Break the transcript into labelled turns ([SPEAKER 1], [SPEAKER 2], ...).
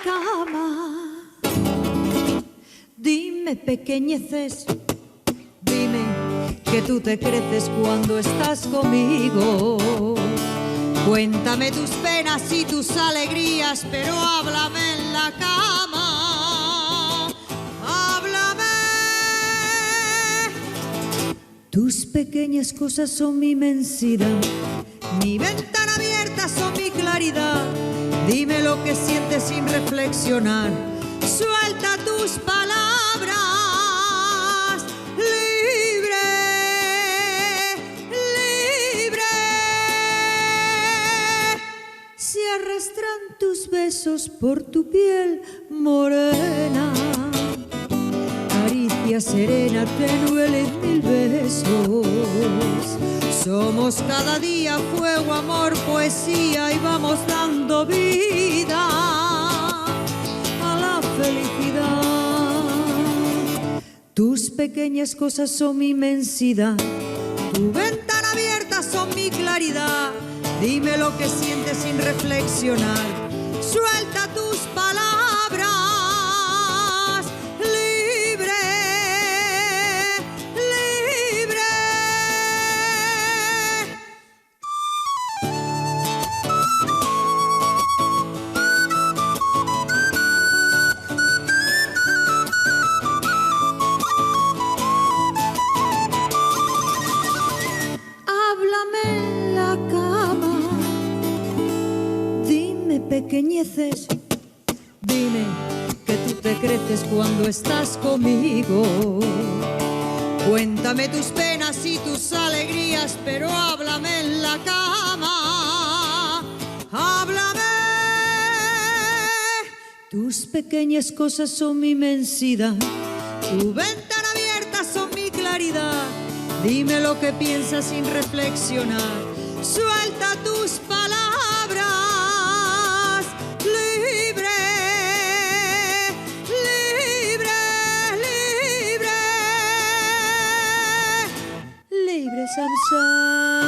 [SPEAKER 1] cama. Dime pequeñeces, dime que tú te creces cuando estás conmigo. Cuéntame tus penas y tus alegrías, pero háblame en la cama. Háblame. Tus pequeñas cosas son mi inmensidad, mi ventana abierta son mi claridad. Dime lo que sientes sin reflexionar. Suelta tus palabras. Libre, libre. Se arrastran tus besos por tu piel morena. Caricia serena, tenue mil besos. Somos cada día fuego, amor, poesía y vamos dando vida a la felicidad. Tus pequeñas cosas son mi inmensidad, tu ventana abierta son mi claridad. Dime lo que sientes sin reflexionar. Suelta tus palabras. Pequeñeces, dime que tú te creces cuando estás conmigo. Cuéntame tus penas y tus alegrías, pero háblame en la cama. Háblame. Tus pequeñas cosas son mi inmensidad, tu ventana abierta son mi claridad. Dime lo que piensas sin reflexionar. Suelta tus palabras. Samsung.